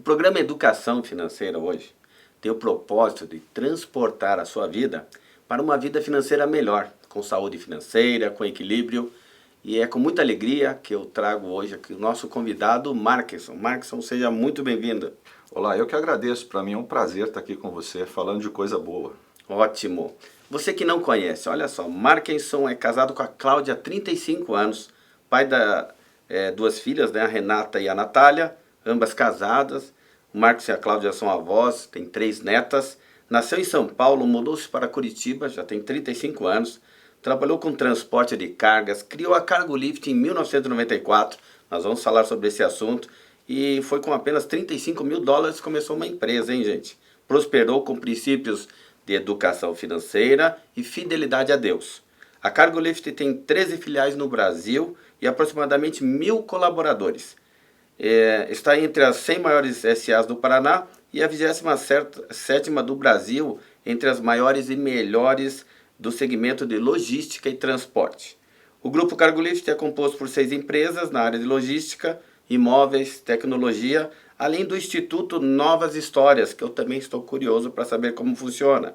programa Educação Financeira hoje tem o propósito de transportar a sua vida para uma vida financeira melhor, com saúde financeira, com equilíbrio. E é com muita alegria que eu trago hoje aqui o nosso convidado, Markson. Markson, seja muito bem-vindo. Olá, eu que agradeço. Para mim é um prazer estar aqui com você, falando de coisa boa. Ótimo. Você que não conhece, olha só, Markson é casado com a Cláudia há 35 anos, pai da duas filhas, né, a Renata e a Natália, ambas casadas. O Markson e a Cláudia são avós, tem 3 netas. Nasceu em São Paulo, mudou-se para Curitiba, já tem 35 anos. Trabalhou com transporte de cargas, criou a Cargolift em 1994. Nós vamos falar sobre esse assunto. E foi com apenas $35 mil que começou uma empresa, hein, gente? Prosperou com princípios de educação financeira e fidelidade a Deus. A Cargolift tem 13 filiais no Brasil e aproximadamente 1.000 colaboradores. Está entre as 100 maiores SAs do Paraná e a 27ª do Brasil, entre as maiores e melhores do segmento de logística e transporte. O grupo Cargolift é composto por 6 empresas na área de logística, imóveis, tecnologia, além do Instituto Novas Histórias, que eu também estou curioso para saber como funciona.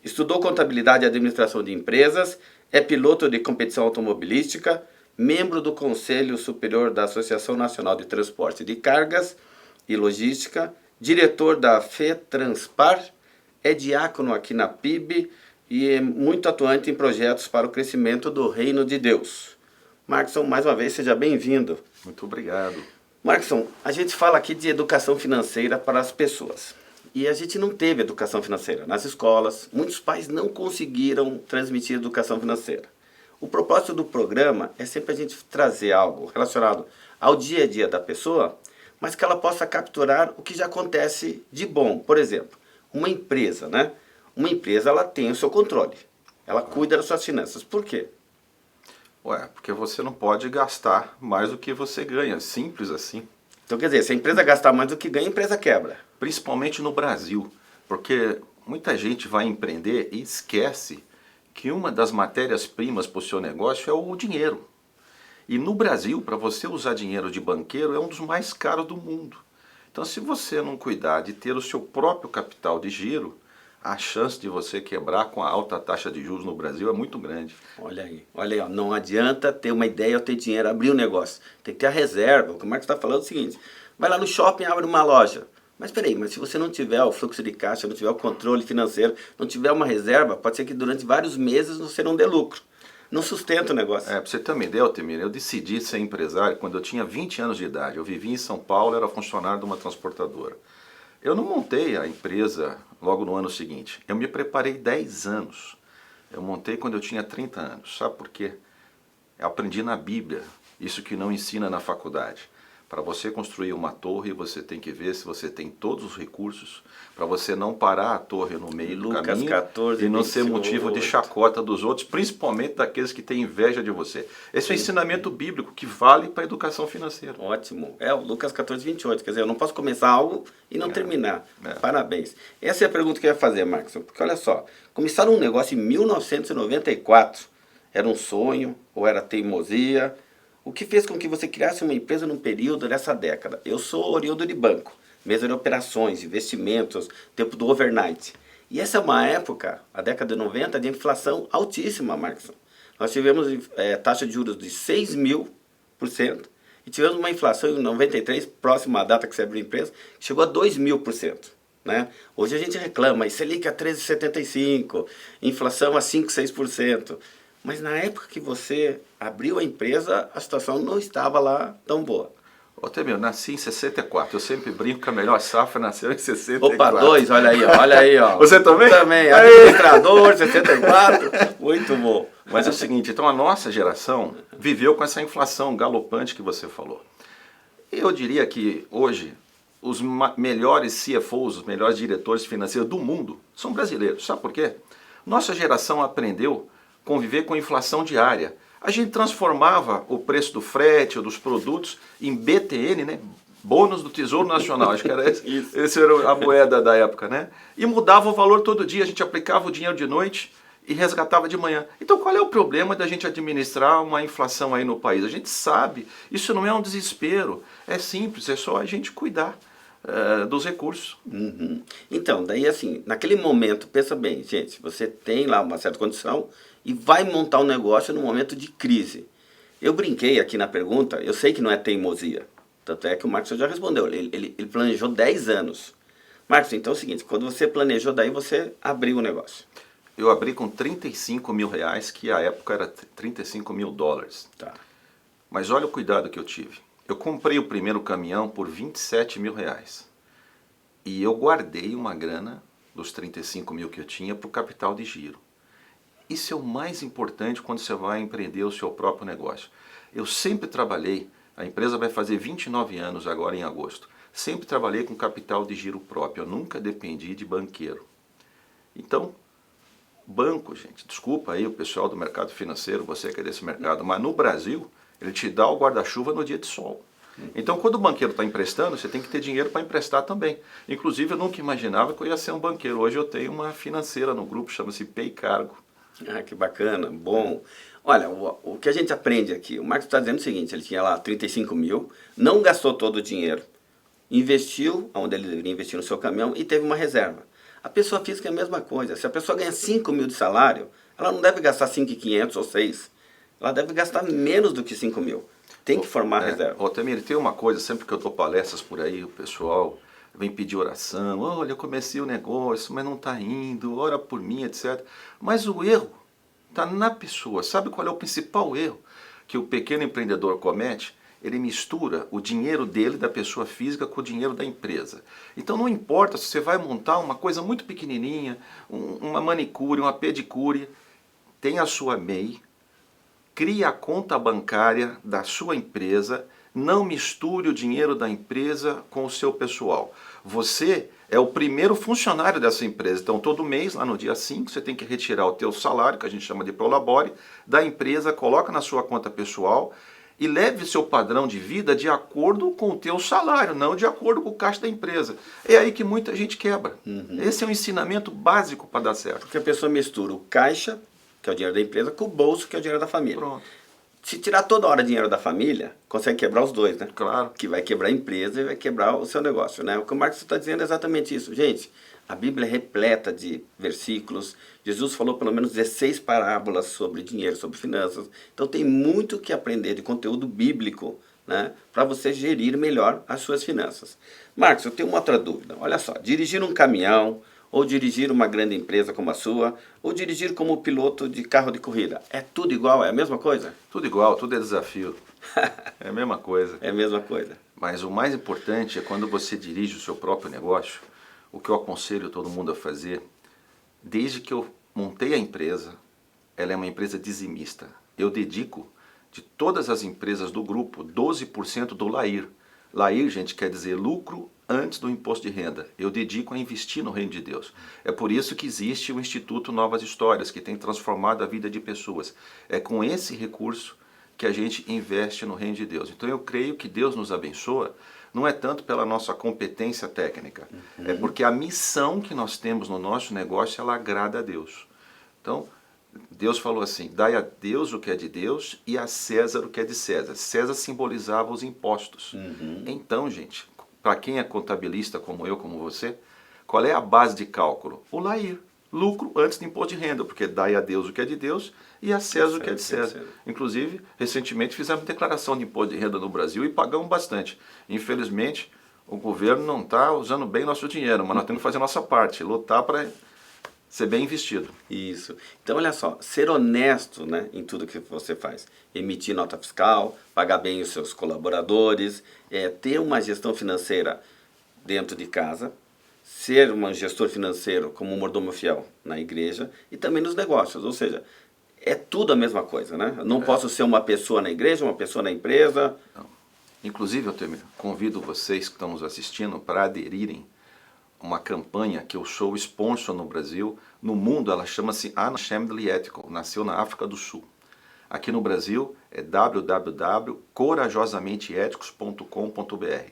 Estudou contabilidade e administração de empresas, é piloto de competição automobilística, membro do Conselho Superior da Associação Nacional de Transporte de Cargas e Logística, diretor da FETranspar, é diácono aqui na PIB e é muito atuante em projetos para o crescimento do Reino de Deus. Markson, mais uma vez, seja bem-vindo. Muito obrigado. Markson, a gente fala aqui de educação financeira para as pessoas. E a gente não teve educação financeira nas escolas. Muitos pais não conseguiram transmitir educação financeira. O propósito do programa é sempre a gente trazer algo relacionado ao dia a dia da pessoa, mas que ela possa capturar o que já acontece de bom. Por exemplo, uma empresa, né? Uma empresa, ela tem o seu controle. Ela cuida das suas finanças. Por quê? Porque você não pode gastar mais do que você ganha. Simples assim. Então, quer dizer, se a empresa gastar mais do que ganha, a empresa quebra. Principalmente no Brasil. Porque muita gente vai empreender e esquece que uma das matérias-primas para o seu negócio é o dinheiro. E no Brasil, para você usar dinheiro de banqueiro, é um dos mais caros do mundo. Então, se você não cuidar de ter o seu próprio capital de giro, a chance de você quebrar com a alta taxa de juros no Brasil é muito grande. Olha aí, ó, não adianta ter uma ideia ou ter dinheiro, abrir um negócio. Tem que ter a reserva. O que o Marcos está falando é o seguinte: vai lá no shopping e abre uma loja. Mas peraí, mas se você não tiver o fluxo de caixa, não tiver o controle financeiro, não tiver uma reserva, pode ser que durante vários meses você não dê lucro. Não sustenta o negócio. Para você ter uma ideia, Altemir, eu decidi ser empresário quando eu tinha 20 anos de idade. Eu vivia em São Paulo, era funcionário de uma transportadora. Eu não montei a empresa logo no ano seguinte. Eu me preparei 10 anos. Eu montei quando eu tinha 30 anos. Sabe por quê? Eu aprendi na Bíblia, isso que não ensina na faculdade. Para você construir uma torre, você tem que ver se você tem todos os recursos, para você não parar a torre no meio do caminho 14, e não 28. ser motivo de chacota dos outros, principalmente daqueles que têm inveja de você. Esse é o ensinamento bíblico que vale para a educação financeira. Ótimo. O Lucas 14, 28. Quer dizer, eu não posso começar algo e não terminar. Parabéns. Essa é a pergunta que eu ia fazer, Marcos. Porque olha só, começar um negócio em 1994 era um sonho ou era teimosia? O que fez com que você criasse uma empresa num período dessa década? Eu sou oriundo de banco, mesa de operações, investimentos, tempo do overnight. E essa é uma época, a década de 90, de inflação altíssima, Markson. Nós tivemos taxa de juros de 6.000% e tivemos uma inflação em 93, próxima à data que você abriu a empresa, que chegou a 2.000%. Né? Hoje a gente reclama, e Selic a 13,75%, inflação a 5, 6%. Mas na época que você abriu a empresa, a situação não estava lá tão boa. Altemir, eu nasci em 64. Eu sempre brinco que a melhor safra nasceu em 64. Opa, 2, olha aí, ó. Você também? Também, administrador, 64. Muito bom. Mas é o seguinte, então a nossa geração viveu com essa inflação galopante que você falou. Eu diria que hoje os melhores CFOs, os melhores diretores financeiros do mundo são brasileiros. Sabe por quê? Nossa geração aprendeu a conviver com inflação diária. A gente transformava o preço do frete ou dos produtos em BTN, né? Bônus do Tesouro Nacional, acho que era esse era a moeda da época, né? E mudava o valor todo dia, a gente aplicava o dinheiro de noite e resgatava de manhã. Então qual é o problema da gente administrar uma inflação aí no país? A gente sabe, isso não é um desespero, é simples, é só a gente cuidar. dos recursos. Uhum. Então, daí assim, naquele momento, pensa bem, gente, você tem lá uma certa condição e vai montar um negócio num momento de crise. Eu brinquei aqui na pergunta, eu sei que não é teimosia, tanto é que o Marcos já respondeu, ele planejou 10 anos. Marcos, então é o seguinte, quando você planejou, daí você abriu o negócio. Eu abri com 35 mil reais, que à época era 35 mil dólares. Tá. Mas olha o cuidado que eu tive. Eu comprei o primeiro caminhão por 27 mil reais. E eu guardei uma grana dos 35 mil que eu tinha para o capital de giro. Isso é o mais importante quando você vai empreender o seu próprio negócio. Eu sempre trabalhei, a empresa vai fazer 29 anos agora em agosto. Sempre trabalhei com capital de giro próprio, eu nunca dependi de banqueiro. Então, banco, gente, desculpa aí o pessoal do mercado financeiro, você que é desse mercado, mas no Brasil, ele te dá o guarda-chuva no dia de sol. Então, quando o banqueiro está emprestando, você tem que ter dinheiro para emprestar também. Inclusive, eu nunca imaginava que eu ia ser um banqueiro. Hoje eu tenho uma financeira no grupo, chama-se Pay Cargo. Ah, que bacana, bom. Olha, o que a gente aprende aqui, o Marcos está dizendo o seguinte, ele tinha lá 35 mil, não gastou todo o dinheiro, investiu onde ele deveria investir no seu caminhão e teve uma reserva. A pessoa física é a mesma coisa, se a pessoa ganha 5 mil de salário, ela não deve gastar 5.500 ou 6, ela deve gastar menos do que 5 mil. Tem que formar reserva. Ô, Temir, tem uma coisa, sempre que eu dou palestras por aí, o pessoal vem pedir oração, olha, eu comecei o negócio, mas não está indo, ora por mim, etc. Mas o erro está na pessoa. Sabe qual é o principal erro que o pequeno empreendedor comete? Ele mistura o dinheiro dele, da pessoa física, com o dinheiro da empresa. Então não importa se você vai montar uma coisa muito pequenininha, uma manicure, uma pedicure, tem a sua MEI, crie a conta bancária da sua empresa, não misture o dinheiro da empresa com o seu pessoal. Você é o primeiro funcionário dessa empresa, então todo mês, lá no dia 5, você tem que retirar o teu salário, que a gente chama de prolabore, da empresa, coloca na sua conta pessoal e leve seu padrão de vida de acordo com o teu salário, não de acordo com o caixa da empresa. É aí que muita gente quebra. Esse é um ensinamento básico para dar certo. Porque a pessoa mistura o caixa, que é o dinheiro da empresa, com o bolso, que é o dinheiro da família. Pronto. Se tirar toda hora dinheiro da família, consegue quebrar os dois, né? Claro. Que vai quebrar a empresa e vai quebrar o seu negócio, né? O que o Marcos está dizendo é exatamente isso. Gente, a Bíblia é repleta de versículos. Jesus falou pelo menos 16 parábolas sobre dinheiro, sobre finanças. Então tem muito que aprender de conteúdo bíblico, né? Para você gerir melhor as suas finanças. Marcos, eu tenho uma outra dúvida. Olha só, dirigir um caminhão, ou dirigir uma grande empresa como a sua, ou dirigir como piloto de carro de corrida. É tudo igual? É a mesma coisa? Tudo igual, tudo é desafio. É a mesma coisa. É a mesma coisa. Mas o mais importante é quando você dirige o seu próprio negócio, o que eu aconselho todo mundo a fazer, desde que eu montei a empresa, ela é uma empresa dizimista. Eu dedico, de todas as empresas do grupo, 12% do LAIR. LAIR, gente, quer dizer lucro antes do imposto de renda. Eu dedico a investir no reino de Deus. É por isso que existe o Instituto Novas Histórias, que tem transformado a vida de pessoas. É com esse recurso que a gente investe no reino de Deus. Então eu creio que Deus nos abençoa, não é tanto pela nossa competência técnica, é porque a missão que nós temos no nosso negócio, ela agrada a Deus. Então, Deus falou assim, dai a Deus o que é de Deus e a César o que é de César. César simbolizava os impostos. Então, gente, para quem é contabilista como eu, como você, qual é a base de cálculo? O LAIR, lucro antes do imposto de renda, porque dai a Deus o que é de Deus e a César o que é de César. Inclusive, recentemente fizemos declaração de imposto de renda no Brasil e pagamos bastante. Infelizmente, o governo não está usando bem nosso dinheiro, mas nós temos que fazer a nossa parte, lutar para ser bem investido. Isso. Então, olha só, ser honesto, né, em tudo que você faz. Emitir nota fiscal, pagar bem os seus colaboradores, ter uma gestão financeira dentro de casa, ser um gestor financeiro como um mordomo fiel na igreja e também nos negócios. Ou seja, é tudo a mesma coisa, né? Eu não posso ser uma pessoa na igreja, uma pessoa na empresa. Não. Inclusive, eu convido vocês que estão nos assistindo para aderirem uma campanha que eu sou sponsor no Brasil. No mundo ela chama-se Unashamedly Ethical, nasceu na África do Sul. Aqui no Brasil é www.corajosamenteeticos.com.br.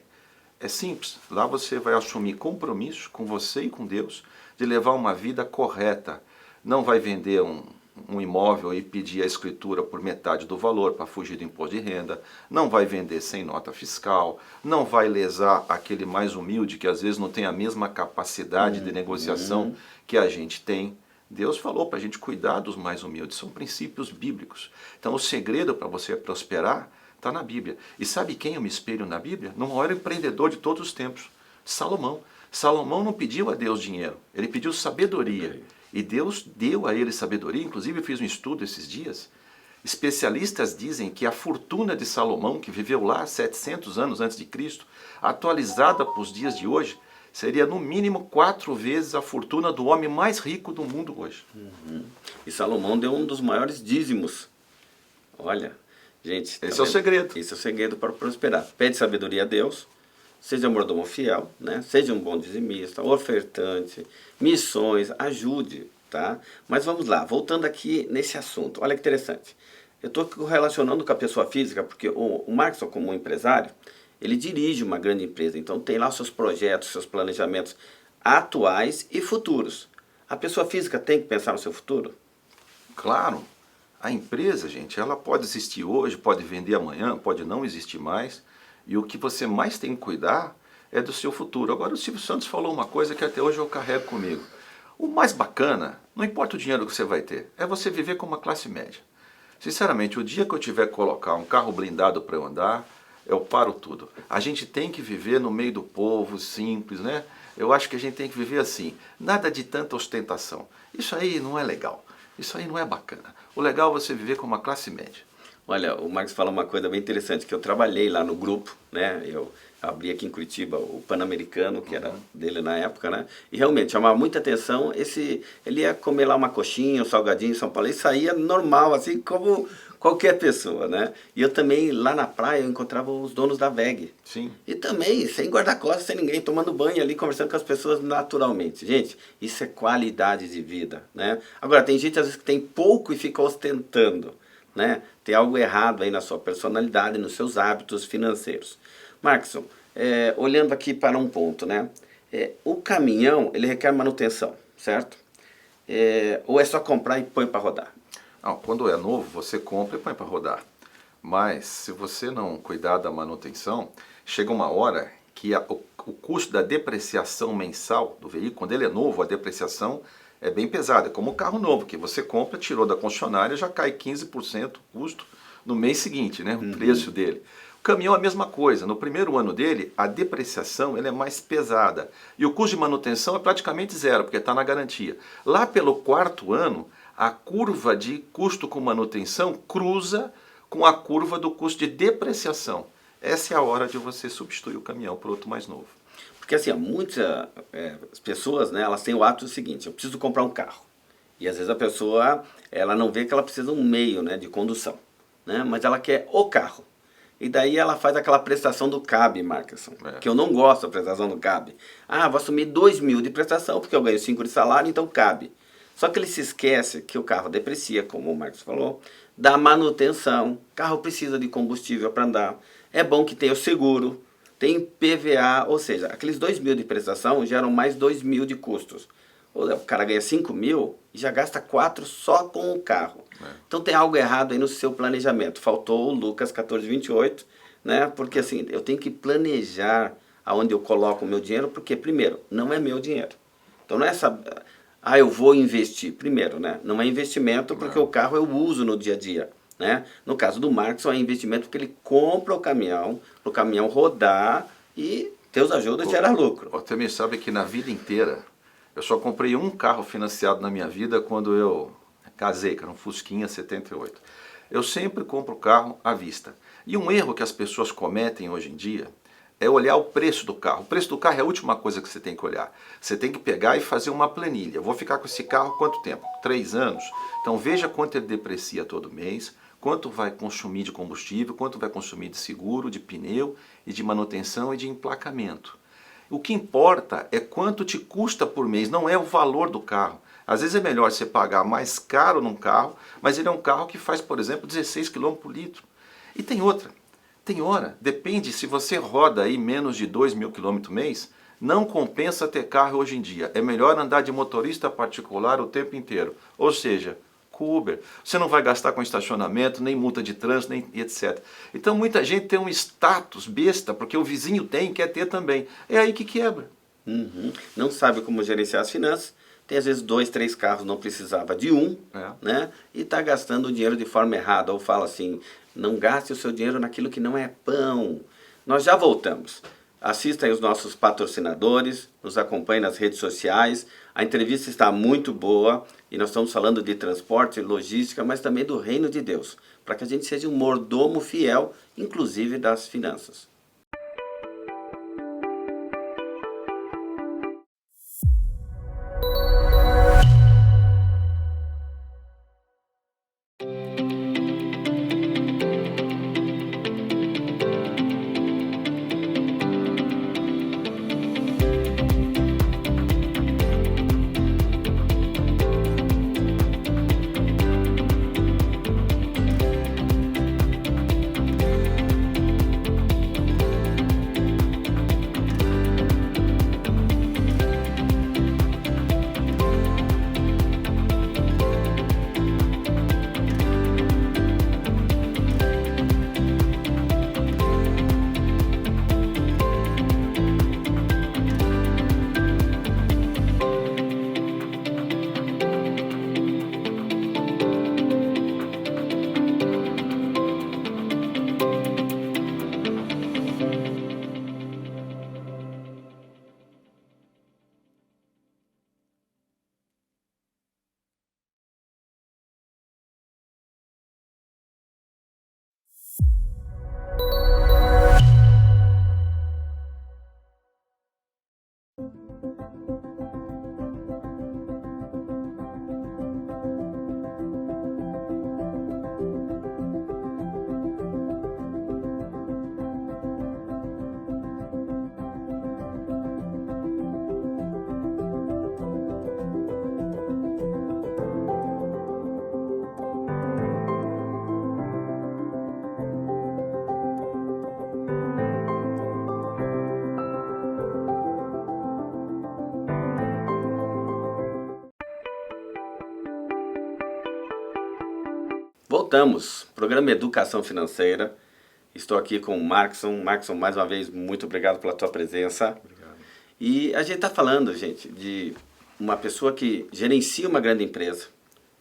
É simples, lá você vai assumir compromisso com você e com Deus de levar uma vida correta. Não vai vender um um imóvel e pedir a escritura por metade do valor para fugir do imposto de renda, não vai vender sem nota fiscal, não vai lesar aquele mais humilde que às vezes não tem a mesma capacidade de negociação que a gente tem. Deus falou para a gente cuidar dos mais humildes, são princípios bíblicos. Então o segredo para você prosperar está na Bíblia. E sabe quem eu me espelho na Bíblia? No maior empreendedor de todos os tempos, Salomão. Salomão não pediu a Deus dinheiro, ele pediu sabedoria. E Deus deu a ele sabedoria. Inclusive eu fiz um estudo esses dias. Especialistas dizem que a fortuna de Salomão, que viveu lá 700 anos antes de Cristo, atualizada para os dias de hoje, seria no mínimo 4 vezes a fortuna do homem mais rico do mundo hoje. E Salomão deu um dos maiores dízimos. Olha, gente, esse é o segredo. Esse é o segredo para prosperar. Pede sabedoria a Deus, seja mordomo fiel, né? Seja um bom dizimista, ofertante, missões, ajude, tá? Mas vamos lá, voltando aqui nesse assunto, olha que interessante. Eu estou relacionando com a pessoa física, porque o Marcson, como empresário, ele dirige uma grande empresa, então tem lá os seus projetos, seus planejamentos atuais e futuros. A pessoa física tem que pensar no seu futuro? Claro, a empresa, gente, ela pode existir hoje, pode vender amanhã, pode não existir mais. E o que você mais tem que cuidar é do seu futuro. Agora o Silvio Santos falou uma coisa que até hoje eu carrego comigo. O mais bacana, não importa o dinheiro que você vai ter, é você viver como uma classe média. Sinceramente, o dia que eu tiver que colocar um carro blindado para eu andar, eu paro tudo. A gente tem que viver no meio do povo, simples, né? Eu acho que a gente tem que viver assim, nada de tanta ostentação. Isso aí não é legal, isso aí não é bacana. O legal é você viver como uma classe média. Olha, o Marcos fala uma coisa bem interessante, que eu trabalhei lá no grupo, né? Eu abri aqui em Curitiba o Pan-Americano, que era dele na época, né? E realmente chamava muita atenção, ele ia comer lá uma coxinha, um salgadinho em São Paulo, e saía normal, assim como qualquer pessoa, né? E eu também, lá na praia, eu encontrava os donos da VEG. Sim. E também, sem guarda-costas, sem ninguém, tomando banho ali, conversando com as pessoas naturalmente. Gente, isso é qualidade de vida, né? Agora, tem gente, às vezes, que tem pouco e fica ostentando, né? Tem algo errado aí na sua personalidade, nos seus hábitos financeiros. Marcson, olhando aqui para um ponto, né? O caminhão, ele requer manutenção, certo? Ou é só comprar e põe para rodar? Não, quando é novo, você compra e põe para rodar. Mas se você não cuidar da manutenção, chega uma hora que o custo da depreciação mensal do veículo, quando ele é novo, a depreciação é bem pesada. É como um carro novo, que você compra, tirou da concessionária, já cai 15% o custo no mês seguinte, né? O preço dele. O caminhão é a mesma coisa. No primeiro ano dele, a depreciação ele é mais pesada. E o custo de manutenção é praticamente zero, porque está na garantia. Lá pelo 4º ano, a curva de custo com manutenção cruza com a curva do custo de depreciação. Essa é a hora de você substituir o caminhão por outro mais novo. Porque assim, muitas pessoas, né, elas têm o hábito seguinte: eu preciso comprar um carro. E às vezes a pessoa, ela não vê que ela precisa de um meio, né, de condução, né, mas ela quer o carro. E daí ela faz aquela prestação do CAB, Marcson, que eu não gosto da prestação do CAB. Ah, vou assumir 2.000 de prestação porque eu ganho 5 de salário, então cabe. Só que ele se esquece que o carro deprecia, como o Marcos falou, da manutenção. O carro precisa de combustível para andar. É bom que tenha o seguro, tem PVA, ou seja, aqueles 2.000 de prestação geram mais 2.000 de custos. O cara ganha 5.000 e já gasta 4 só com o carro. Então tem algo errado aí no seu planejamento. Faltou o Lucas 14:28, né? Porque assim, eu tenho que planejar aonde eu coloco o meu dinheiro, porque primeiro, não é meu dinheiro. Então não é eu vou investir. Primeiro, né? Não é investimento porque o carro eu uso no dia a dia, né? No caso do Marcson, é investimento porque ele compra o caminhão, para o caminhão rodar e Deus ajuda a gerar lucro. Você me sabe que na vida inteira, eu só comprei um carro financiado na minha vida quando eu casei, que era um Fusquinha 78. Eu sempre compro o carro à vista. E um erro que as pessoas cometem hoje em dia é olhar o preço do carro. O preço do carro é a última coisa que você tem que olhar. Você tem que pegar e fazer uma planilha. Eu vou ficar com esse carro quanto tempo? 3 anos? Então veja quanto ele deprecia todo mês, quanto vai consumir de combustível, quanto vai consumir de seguro, de pneu e de manutenção e de emplacamento. O que importa é quanto te custa por mês, não é o valor do carro. Às vezes é melhor você pagar mais caro num carro, mas ele é um carro que faz, por exemplo, 16 km por litro. E tem outra. Tem hora, depende, se você roda aí menos de 2.000 km mês, não compensa ter carro hoje em dia. É melhor andar de motorista particular o tempo inteiro. Ou seja, com o Uber. Você não vai gastar com estacionamento, nem multa de trânsito, nem etc. Então muita gente tem um status besta, porque o vizinho tem e quer ter também. É aí que quebra. Uhum. Não sabe como gerenciar as finanças, tem às vezes 2, 3 carros, não precisava de um, né? E está gastando o dinheiro de forma errada. Ou fala assim, não gaste o seu dinheiro naquilo que não é pão. Nós já voltamos. Assistam os nossos patrocinadores, nos acompanhem nas redes sociais. A entrevista está muito boa e nós estamos falando de transporte, logística, mas também do reino de Deus, para que a gente seja um mordomo fiel, inclusive das finanças. Voltamos, programa Educação Financeira. Estou aqui com o Markson. Markson, mais uma vez, muito obrigado pela tua presença. Obrigado. E a gente está falando, gente, de uma pessoa que gerencia uma grande empresa,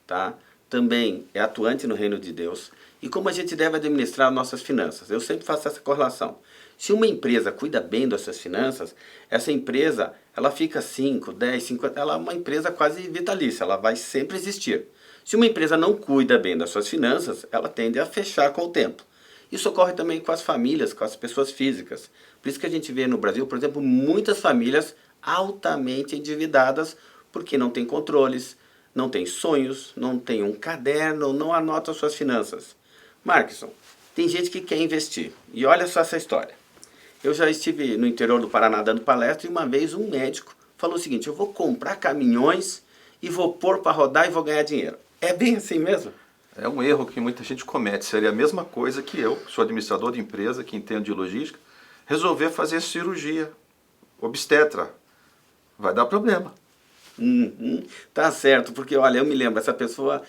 tá? Também é atuante no reino de Deus. E como a gente deve administrar nossas finanças. Eu sempre faço essa correlação. Se uma empresa cuida bem das suas finanças, essa empresa, ela fica 5, 10, 50, ela é uma empresa quase vitalícia, ela vai sempre existir. Se uma empresa não cuida bem das suas finanças, ela tende a fechar com o tempo. Isso ocorre também com as famílias, com as pessoas físicas. Por isso que a gente vê no Brasil, por exemplo, muitas famílias altamente endividadas porque não tem controles, não tem sonhos, não tem um caderno, não anota suas finanças. Markson, tem gente que quer investir. E olha só essa história. Eu já estive no interior do Paraná dando palestra e uma vez um médico falou o seguinte, eu vou comprar caminhões e vou pôr para rodar e vou ganhar dinheiro. É bem assim mesmo? É um erro que muita gente comete. Seria a mesma coisa que eu, sou administrador de empresa, que entendo de logística, resolver fazer cirurgia obstetra. Vai dar problema. Tá certo, porque olha, eu me lembro, essa pessoa,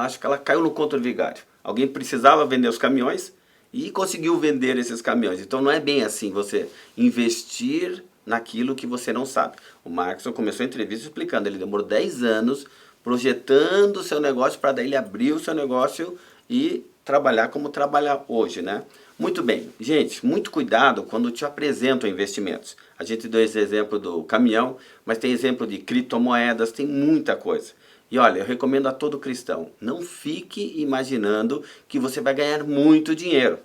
acho que ela caiu no conto do vigário. Alguém precisava vender os caminhões e conseguiu vender esses caminhões. Então não é bem assim você investir naquilo que você não sabe. O Markson começou a entrevista explicando, ele demorou 10 anos projetando o seu negócio para daí ele abrir o seu negócio e trabalhar como trabalha hoje, né? Muito bem, gente, muito cuidado quando te apresentam investimentos. A gente deu esse exemplo do caminhão, mas tem exemplo de criptomoedas, tem muita coisa. E olha, eu recomendo a todo cristão, não fique imaginando que você vai ganhar muito dinheiro.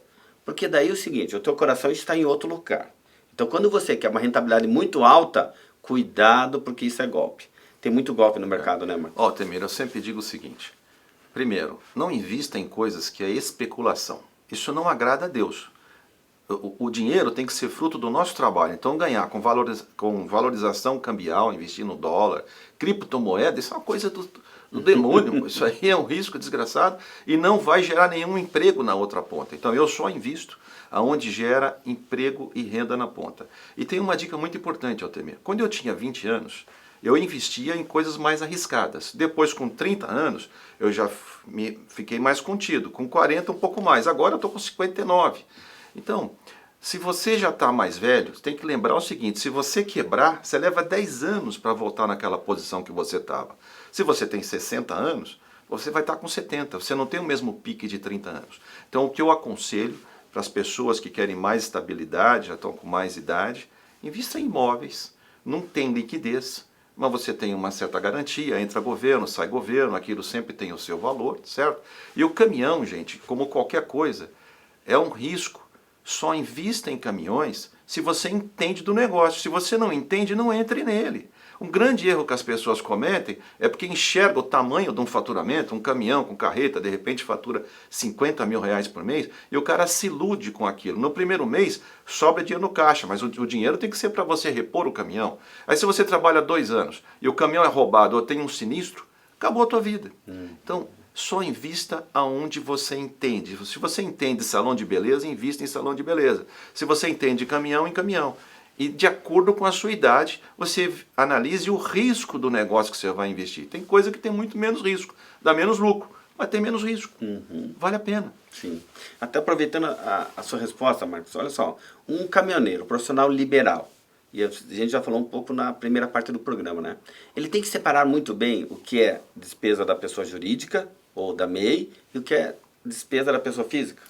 Porque daí é o seguinte, o teu coração está em outro lugar. Então quando você quer uma rentabilidade muito alta, cuidado porque isso é golpe. Tem muito golpe no mercado, né, Marcos? Ó, Temer, eu sempre digo o seguinte. Primeiro, não invista em coisas que é especulação. Isso não agrada a Deus. O dinheiro tem que ser fruto do nosso trabalho. Então ganhar com valorização cambial, investir no dólar, criptomoeda, isso é uma coisa do demônio. Isso aí é um risco desgraçado e não vai gerar nenhum emprego na outra ponta. Então eu só invisto aonde gera emprego e renda na ponta. E tem uma dica muito importante, Altemir. Quando eu tinha 20 anos, eu investia em coisas mais arriscadas. Depois, com 30 anos, eu já fiquei mais contido. Com 40, um pouco mais. Agora eu estou com 59. Então, se você já está mais velho, você tem que lembrar o seguinte, se você quebrar, você leva 10 anos para voltar naquela posição que você estava. Se você tem 60 anos, você vai estar com 70. Você não tem o mesmo pique de 30 anos. Então, o que eu aconselho para as pessoas que querem mais estabilidade, já estão com mais idade, invista em imóveis, não tem liquidez, mas você tem uma certa garantia, entra governo, sai governo, aquilo sempre tem o seu valor, certo? E o caminhão, gente, como qualquer coisa, é um risco. Só invista em caminhões se você entende do negócio. Se você não entende, não entre nele. Um grande erro que as pessoas cometem é porque enxerga o tamanho de um faturamento, um caminhão com carreta, de repente fatura 50 mil reais por mês, e o cara se ilude com aquilo. No primeiro mês, sobra dinheiro no caixa, mas o dinheiro tem que ser para você repor o caminhão. Aí se você trabalha 2 anos e o caminhão é roubado ou tem um sinistro, acabou a tua vida. Então, só invista aonde você entende. Se você entende salão de beleza, invista em salão de beleza. Se você entende caminhão, em caminhão. E de acordo com a sua idade, você analise o risco do negócio que você vai investir. Tem coisa que tem muito menos risco, dá menos lucro, mas tem menos risco. Vale a pena. Sim. Até aproveitando a sua resposta, Marcos, olha só, um caminhoneiro, profissional liberal, e a gente já falou um pouco na primeira parte do programa, né? Ele tem que separar muito bem o que é despesa da pessoa jurídica ou da MEI e o que é despesa da pessoa física.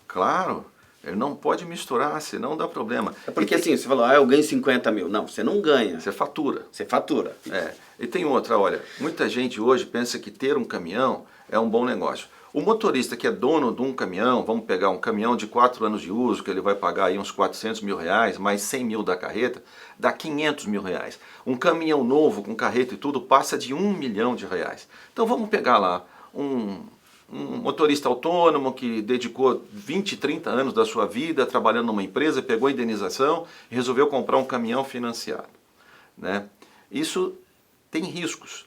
Claro, ele não pode misturar, senão dá problema. É porque assim, você falou, eu ganho 50 mil. Não, você não ganha. Você fatura. Você fatura. É. E tem outra, olha, muita gente hoje pensa que ter um caminhão é um bom negócio. O motorista que é dono de um caminhão, vamos pegar um caminhão de 4 anos de uso, que ele vai pagar aí uns 400 mil reais, mais 100 mil da carreta, dá 500 mil reais. Um caminhão novo, com carreta e tudo, passa de 1 milhão de reais. Então vamos pegar lá um motorista autônomo que dedicou 20, 30 anos da sua vida trabalhando numa empresa, pegou a indenização e resolveu comprar um caminhão financiado, né? Isso tem riscos.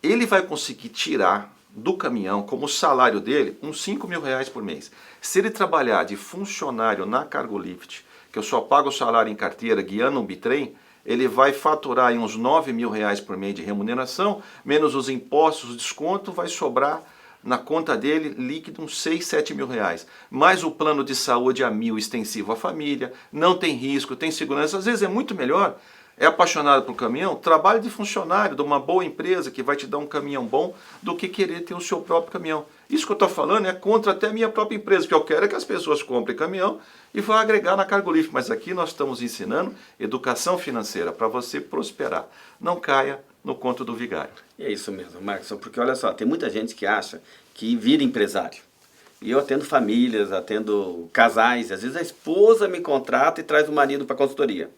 Ele vai conseguir tirar do caminhão, como salário dele, uns 5 mil reais por mês. Se ele trabalhar de funcionário na Cargolift, que eu só pago o salário em carteira guiando um bitrem, ele vai faturar aí uns 9 mil reais por mês de remuneração, menos os impostos, o desconto, vai sobrar na conta dele líquido uns 6, 7 mil reais. Mais o plano de saúde a 1.000 extensivo à família, não tem risco, tem segurança. Às vezes é muito melhor, é apaixonado por caminhão, trabalho de funcionário de uma boa empresa que vai te dar um caminhão bom, do que querer ter o seu próprio caminhão. Isso que eu estou falando é contra até a minha própria empresa, que eu quero é que as pessoas comprem caminhão e vão agregar na Cargolift. Mas aqui nós estamos ensinando educação financeira para você prosperar. Não caia no conto do vigário. É isso mesmo, Marcos, porque olha só, tem muita gente que acha que vira empresário. E eu atendo famílias, atendo casais, às vezes a esposa me contrata e traz o marido para a consultoria.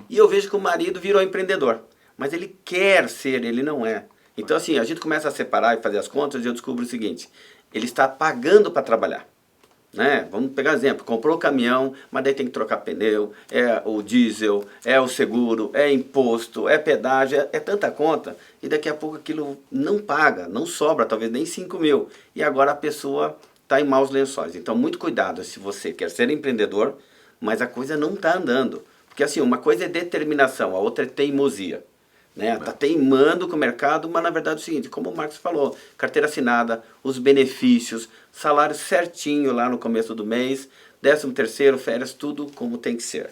E eu vejo que o marido virou empreendedor, mas ele quer ser, ele não é. Então assim, a gente começa a separar e fazer as contas e eu descubro o seguinte, ele está pagando para trabalhar. Né? Vamos pegar exemplo, comprou o caminhão, mas daí tem que trocar pneu, é o diesel, é o seguro, é imposto, é pedágio, é tanta conta, e daqui a pouco aquilo não paga, não sobra, talvez nem 5 mil, e agora a pessoa está em maus lençóis. Então muito cuidado se você quer ser empreendedor, mas a coisa não está andando, porque assim, uma coisa é determinação, a outra é teimosia. Está teimando com o mercado, mas na verdade é o seguinte, como o Marcos falou, carteira assinada, os benefícios, salário certinho lá no começo do mês, 13º, férias, tudo como tem que ser.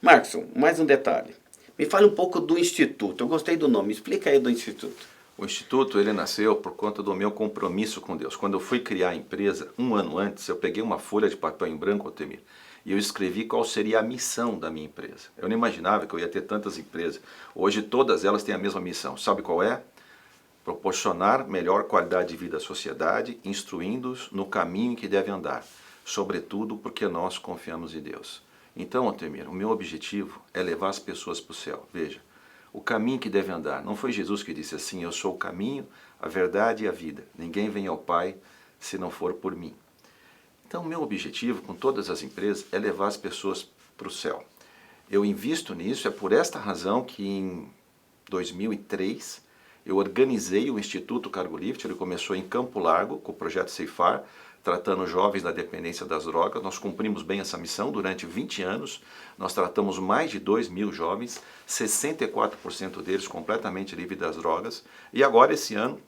Marcos, mais um detalhe. Me fale um pouco do Instituto, eu gostei do nome, explica aí do Instituto. O Instituto, ele nasceu por conta do meu compromisso com Deus. Quando eu fui criar a empresa, 1 ano antes, eu peguei uma folha de papel em branco, Altemir, e eu escrevi qual seria a missão da minha empresa. Eu não imaginava que eu ia ter tantas empresas. Hoje todas elas têm a mesma missão. Sabe qual é? Proporcionar melhor qualidade de vida à sociedade, instruindo-os no caminho que deve andar, sobretudo porque nós confiamos em Deus. Então, Altemir, o meu objetivo é levar as pessoas para o céu. Veja, o caminho que deve andar. Não foi Jesus que disse assim, eu sou o caminho, a verdade e a vida. Ninguém vem ao Pai se não for por mim. Então, meu objetivo com todas as empresas é levar as pessoas para o céu. Eu invisto nisso, é por esta razão que em 2003 eu organizei o Instituto Cargolift, ele começou em Campo Largo com o projeto Ceifar, tratando jovens da dependência das drogas. Nós cumprimos bem essa missão durante 20 anos. Nós tratamos mais de 2.000 jovens, 64% deles completamente livres das drogas. E agora, esse ano,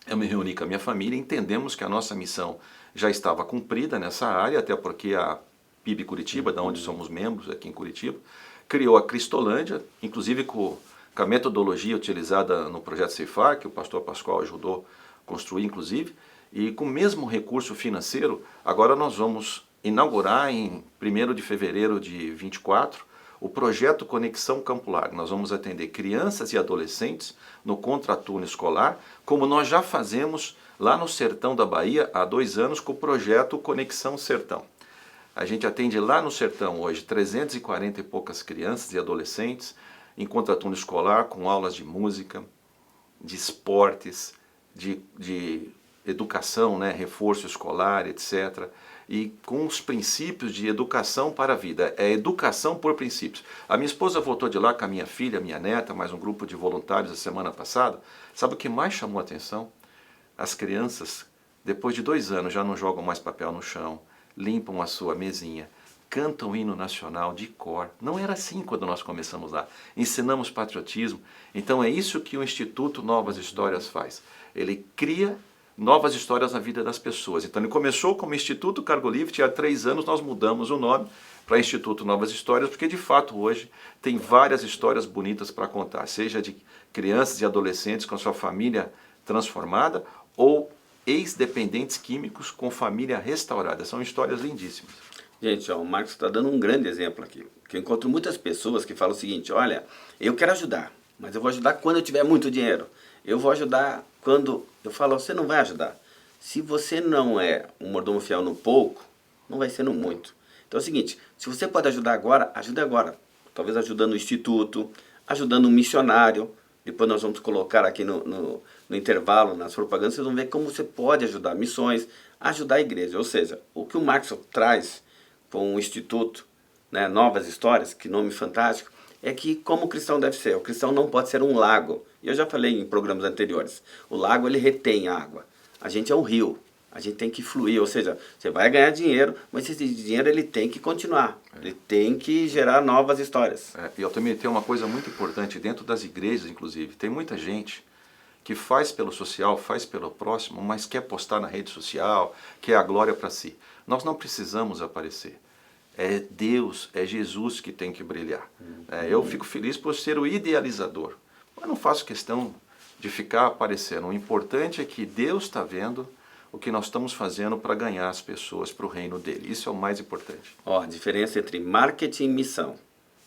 eu me reuni com a minha família e entendemos que a nossa missão já estava cumprida nessa área, até porque a PIB Curitiba, da onde somos membros aqui em Curitiba, criou a Cristolândia, inclusive com a metodologia utilizada no projeto Ceifar, que o pastor Pascoal ajudou a construir, inclusive, e com o mesmo recurso financeiro, agora nós vamos inaugurar em 1º de fevereiro de 24 o projeto Conexão Campo Largo. Nós vamos atender crianças e adolescentes no contraturno escolar, como nós já fazemos lá no sertão da Bahia há 2 anos com o projeto Conexão Sertão. A gente atende lá no sertão hoje 340 e poucas crianças e adolescentes em contraturno escolar com aulas de música, de esportes, de educação, né, reforço escolar, etc. E com os princípios de educação para a vida. É educação por princípios. A minha esposa voltou de lá com a minha filha, minha neta, mais um grupo de voluntários a semana passada. Sabe o que mais chamou a atenção? As crianças, depois de 2 anos, já não jogam mais papel no chão, limpam a sua mesinha, cantam o hino nacional de cor. Não era assim quando nós começamos lá. Ensinamos patriotismo. Então é isso que o Instituto Novas Histórias faz. Ele cria novas histórias na vida das pessoas. Então ele começou como Instituto Cargo Livre, e há 3 anos nós mudamos o nome para Instituto Novas Histórias, porque de fato hoje tem várias histórias bonitas para contar, seja de crianças e adolescentes com sua família transformada ou ex-dependentes químicos com família restaurada. São histórias lindíssimas. Gente, ó, o Marcos está dando um grande exemplo aqui. Que eu encontro muitas pessoas que falam o seguinte: olha, eu quero ajudar, mas eu vou ajudar quando eu tiver muito dinheiro. Eu vou ajudar quando... Eu falo, você não vai ajudar. Se você não é um mordomo fiel no pouco, não vai ser no muito. Então é o seguinte, se você pode ajudar agora, ajude agora. Talvez ajudando o instituto, ajudando um missionário. Depois nós vamos colocar aqui no intervalo, nas propagandas, vocês vão ver como você pode ajudar missões, ajudar a igreja. Ou seja, o que o Marcos traz com o Instituto, né, Novas Histórias, que nome fantástico, é que como o cristão deve ser. O cristão não pode ser um lago. E eu já falei em programas anteriores. O lago, ele retém a água. A gente é um rio. A gente tem que fluir. Ou seja, você vai ganhar dinheiro, mas esse dinheiro ele tem que continuar. Ele tem que gerar novas histórias. E eu também tenho uma coisa muito importante dentro das igrejas, inclusive. Tem muita gente que faz pelo social, faz pelo próximo, mas quer postar na rede social, quer a glória para si. Nós não precisamos aparecer. É Deus, é Jesus que tem que brilhar. Eu fico feliz por ser o idealizador. Eu não faço questão de ficar aparecendo. O importante é que Deus está vendo o que nós estamos fazendo para ganhar as pessoas para o reino dele. Isso é o mais importante. Ó, a diferença entre marketing e missão.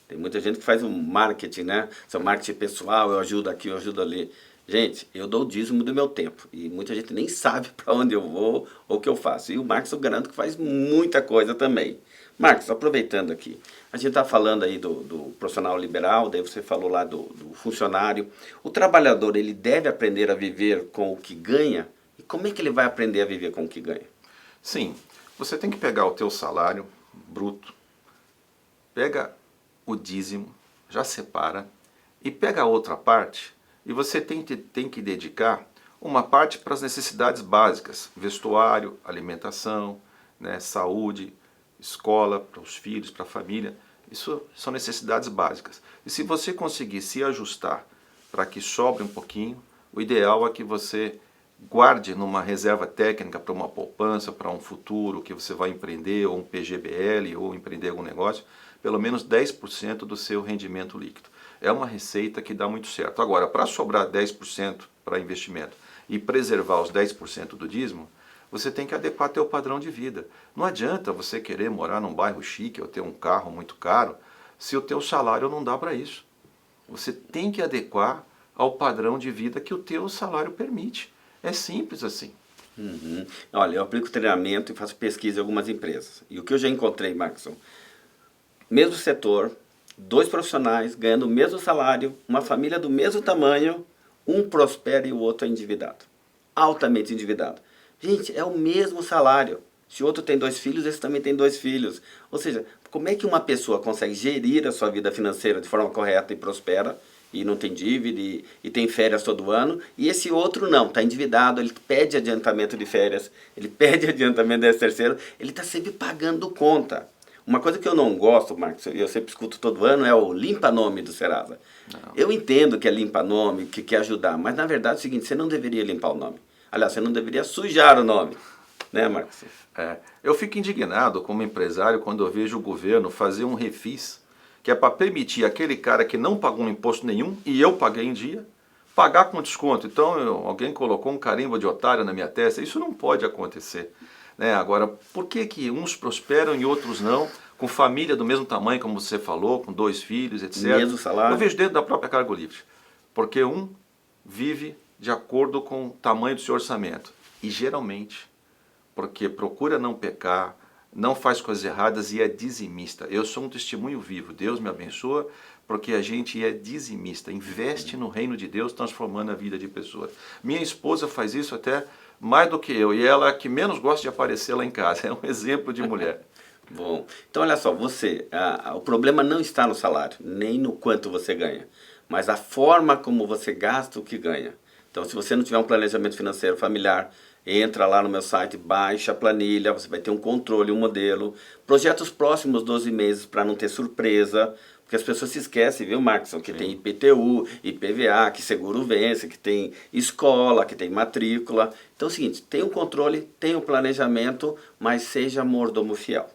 Tem muita gente que faz o marketing, né? Seu marketing pessoal, eu ajudo aqui, eu ajudo ali. Gente, eu dou o dízimo do meu tempo. E muita gente nem sabe para onde eu vou ou o que eu faço. E o Marcos, eu garanto que faz muita coisa também. Marcos, aproveitando aqui, a gente está falando aí do profissional liberal, daí você falou lá do funcionário. O trabalhador, ele deve aprender a viver com o que ganha? E como é que ele vai aprender a viver com o que ganha? Sim, você tem que pegar o teu salário bruto, pega o dízimo, já separa, e pega a outra parte, e você tem que dedicar uma parte para as necessidades básicas, vestuário, alimentação, né, saúde, escola, para os filhos, para a família. Isso são necessidades básicas. E se você conseguir se ajustar para que sobre um pouquinho, o ideal é que você guarde numa reserva técnica para uma poupança, para um futuro que você vai empreender, ou um PGBL, ou empreender algum negócio, pelo menos 10% do seu rendimento líquido. É uma receita que dá muito certo. Agora, para sobrar 10% para investimento e preservar os 10% do dízimo, você tem que adequar teu padrão de vida. Não adianta você querer morar num bairro chique ou ter um carro muito caro se o teu salário não dá para isso. Você tem que adequar ao padrão de vida que o teu salário permite. É simples assim. Olha, eu aplico treinamento e faço pesquisa em algumas empresas. E o que eu já encontrei, Marcos, mesmo setor, 2 profissionais ganhando o mesmo salário, uma família do mesmo tamanho, um prospera e o outro é endividado. Altamente endividado. Gente, é o mesmo salário. Se o outro tem 2 filhos, esse também tem 2 filhos. Ou seja, como é que uma pessoa consegue gerir a sua vida financeira de forma correta e prospera, e não tem dívida e tem férias todo ano, e esse outro não, está endividado, ele pede adiantamento de férias, ele pede adiantamento do 13º, ele está sempre pagando conta. Uma coisa que eu não gosto, Marcos, eu sempre escuto todo ano, é o limpa-nome do Serasa. Não. Eu entendo que é limpa-nome, que quer ajudar, mas na verdade é o seguinte, você não deveria limpar o nome. Aliás, você não deveria sujar o nome, né, Marcos? Eu fico indignado como empresário quando eu vejo o governo fazer um refis, que é para permitir aquele cara que não pagou um imposto nenhum, e eu paguei em dia, pagar com desconto. Então, alguém colocou um carimbo de otário na minha testa, isso não pode acontecer. Né? Agora, por que uns prosperam e outros não? Com família do mesmo tamanho, como você falou, com 2 filhos, etc. Mesmo salário. Eu vejo dentro da própria cargo livre. Porque um vive de acordo com o tamanho do seu orçamento. E geralmente, porque procura não pecar, não faz coisas erradas e é dizimista. Eu sou um testemunho vivo. Deus me abençoa porque a gente é dizimista. Investe no reino de Deus, transformando a vida de pessoas. Minha esposa faz isso até mais do que eu. E ela é a que menos gosta de aparecer lá em casa. É um exemplo de mulher. Bom, então olha só, o problema não está no salário, nem no quanto você ganha, mas a forma como você gasta o que ganha. Então, se você não tiver um planejamento financeiro familiar, entra lá no meu site, baixa a planilha, você vai ter um controle, um modelo, projetos próximos 12 meses para não ter surpresa, porque as pessoas se esquecem, viu, Marcos, que tem IPTU, IPVA, que seguro vence, que tem escola, que tem matrícula. Então é o seguinte, tem o controle, tem o planejamento, mas seja mordomo fiel.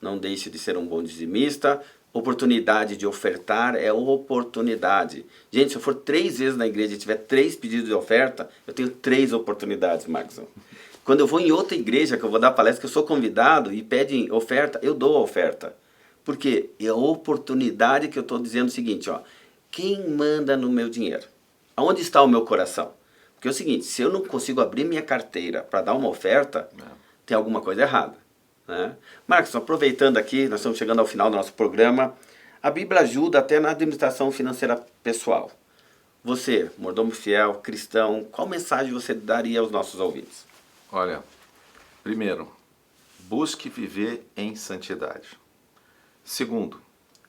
Não deixe de ser um bom dizimista. Oportunidade de ofertar é oportunidade. Gente, se eu for 3 vezes na igreja e tiver 3 pedidos de oferta, eu tenho 3 oportunidades, Marcos. Quando eu vou em outra igreja, que eu vou dar palestra, que eu sou convidado e pedem oferta, eu dou a oferta. Porque é a oportunidade que eu estou dizendo o seguinte, ó, quem manda no meu dinheiro? Aonde está o meu coração? Porque é o seguinte, se eu não consigo abrir minha carteira para dar uma oferta, tem alguma coisa errada. Né? Marcos, aproveitando aqui, nós estamos chegando ao final do nosso programa, a Bíblia ajuda até na administração financeira pessoal. Você, mordomo fiel, cristão, qual mensagem você daria aos nossos ouvintes? Olha, primeiro, busque viver em santidade. Segundo,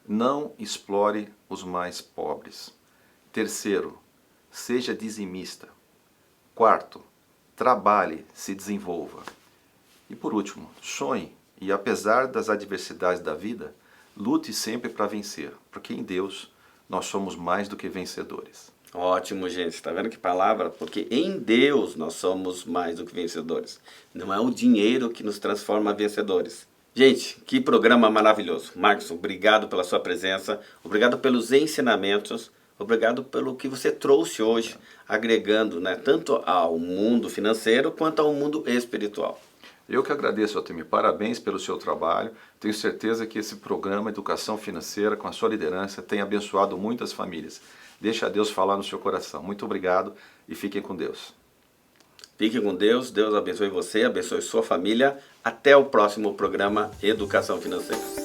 não explore os mais pobres. Terceiro, seja dizimista. Quarto, trabalhe, se desenvolva. E por último, sonhe e apesar das adversidades da vida, lute sempre para vencer, porque em Deus nós somos mais do que vencedores. Ótimo, gente. Está vendo que palavra? Porque em Deus nós somos mais do que vencedores. Não é o dinheiro que nos transforma vencedores. Gente, que programa maravilhoso. Marcos, obrigado pela sua presença, obrigado pelos ensinamentos, obrigado pelo que você trouxe hoje, agregando, né, tanto ao mundo financeiro quanto ao mundo espiritual. Eu que agradeço, Altemir. Parabéns pelo seu trabalho. Tenho certeza que esse programa Educação Financeira, com a sua liderança, tem abençoado muitas famílias. Deixa Deus falar no seu coração. Muito obrigado e fiquem com Deus. Fiquem com Deus. Deus abençoe você, abençoe sua família. Até o próximo programa Educação Financeira.